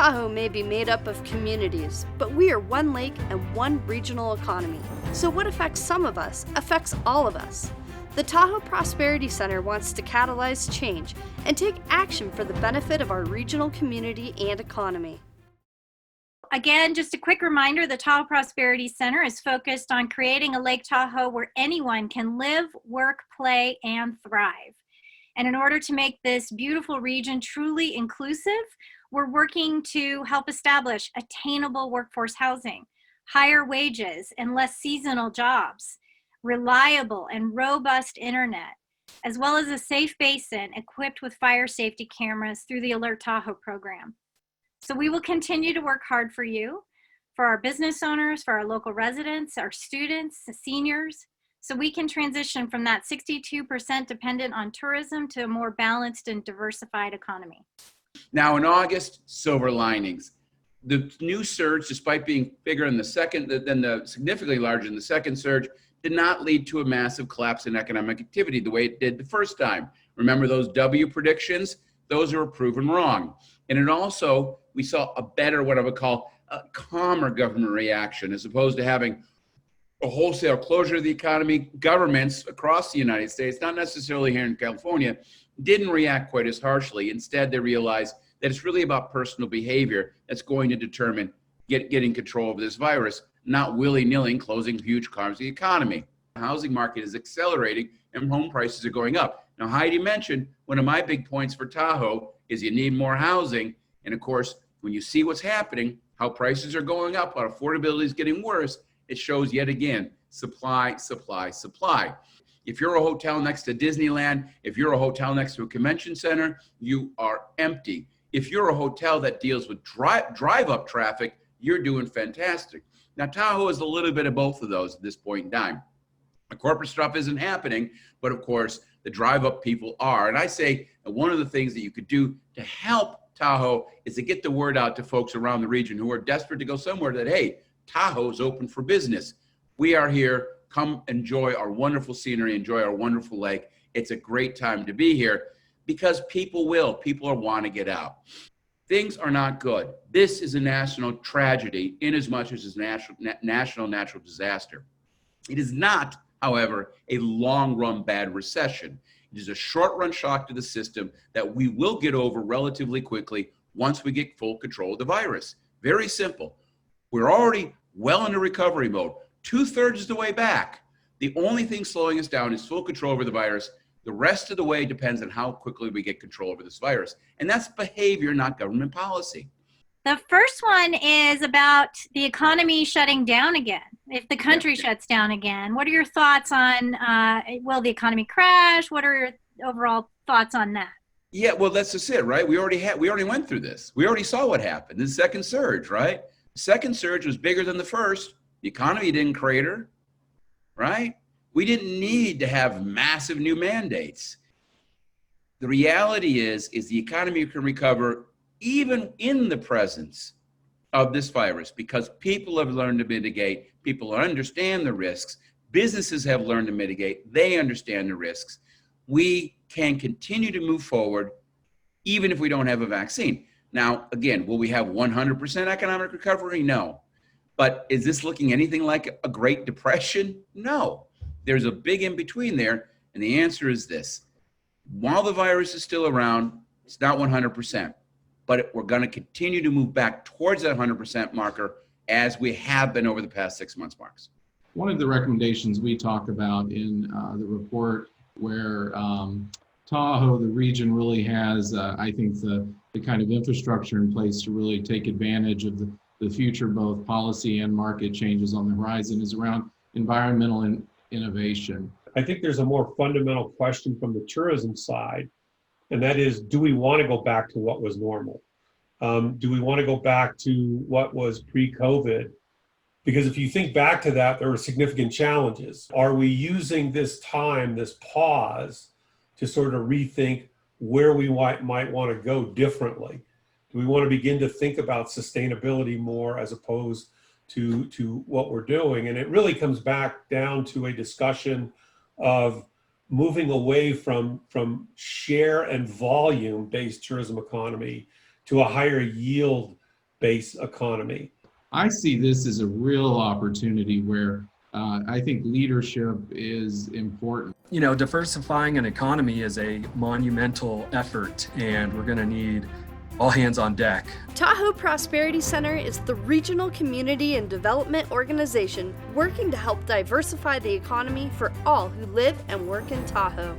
Tahoe may be made up of communities, but we are one lake and one regional economy. So what affects some of us affects all of us. The Tahoe Prosperity Center wants to catalyze change and take action for the benefit of our regional community and economy. Again, just a quick reminder, the Tahoe Prosperity Center is focused on creating a Lake Tahoe where anyone can live, work, play, and thrive. And in order to make this beautiful region truly inclusive, we're working to help establish attainable workforce housing, higher wages and less seasonal jobs, reliable and robust internet, as well as a safe basin equipped with fire safety cameras through the Alert Tahoe program. So we will continue to work hard for you, for our business owners, for our local residents, our students, the seniors, so we can transition from that 62% dependent on tourism to a more balanced and diversified economy. Now in August, silver linings. The new surge, despite being bigger in the second, than the significantly larger in the second surge, did not lead to a massive collapse in economic activity the way it did the first time. Remember those W predictions? Those were proven wrong. And it also, we saw a better, what I would call a calmer government reaction, as opposed to having a wholesale closure of the economy. Governments across the United States, not necessarily here in California, didn't react quite as harshly. Instead, they realized that it's really about personal behavior that's going to determine getting control of this virus, not willy-nilly closing huge parts of the economy. The housing market is accelerating and home prices are going up. Now, Heidi mentioned one of my big points for Tahoe is you need more housing. And of course, when you see what's happening, how prices are going up, how affordability is getting worse, it shows yet again, supply, supply, supply. If you're a hotel next to Disneyland, if you're a hotel next to a convention center, you are empty. If you're a hotel that deals with drive-up traffic, you're doing fantastic. Now, Tahoe is a little bit of both of those at this point in time. The corporate stuff isn't happening, but of course, the drive-up people are. And I say that one of the things that you could do to help Tahoe is to get the word out to folks around the region who are desperate to go somewhere that, hey, Tahoe's open for business. We are here. Come enjoy our wonderful scenery, enjoy our wonderful lake. It's a great time to be here because people want to get out. Things are not good. This is a national tragedy in as much as it's a national natural disaster. It is not, however, a long-run bad recession. It is a short-run shock to the system that we will get over relatively quickly once we get full control of the virus. Very simple. We're already well into recovery mode. 2/3 is the way back. The only thing slowing us down is full control over the virus. The rest of the way depends on how quickly we get control over this virus. And that's behavior, not government policy. The first one is about the economy shutting down again. If the country shuts down again, what are your thoughts on, will the economy crash? What are your overall thoughts on that? Yeah, well, that's just it, right? We already went through this. We already saw what happened. The second surge, right? The second surge was bigger than the first. The economy didn't crater, right? We didn't need to have massive new mandates. The reality is the economy can recover even in the presence of this virus because people have learned to mitigate, people understand the risks, businesses have learned to mitigate, they understand the risks. We can continue to move forward even if we don't have a vaccine. Now, again, will we have 100% economic recovery? No. But is this looking anything like a Great Depression? No. There's a big in between there, and the answer is this. While the virus is still around, it's not 100%, but we're going to continue to move back towards that 100% marker as we have been over the past 6 months, Marks. One of the recommendations we talk about in the report where Tahoe, the region really has, I think, the kind of infrastructure in place to really take advantage of the future, both policy and market changes on the horizon, is around environmental innovation. I think there's a more fundamental question from the tourism side, and that is, do we want to go back to what was normal? Do we want to go back to what was pre-COVID? Because if you think back to that, there were significant challenges. Are we using this time, this pause, to sort of rethink where we might want to go differently? Do we want to begin to think about sustainability more as opposed to what we're doing? And it really comes back down to a discussion of moving away from share and volume based tourism economy to a higher yield base economy. I see this as a real opportunity where I think leadership is important. You know, diversifying an economy is a monumental effort, and we're going to need all hands on deck. Tahoe Prosperity Center is the regional community and development organization working to help diversify the economy for all who live and work in Tahoe.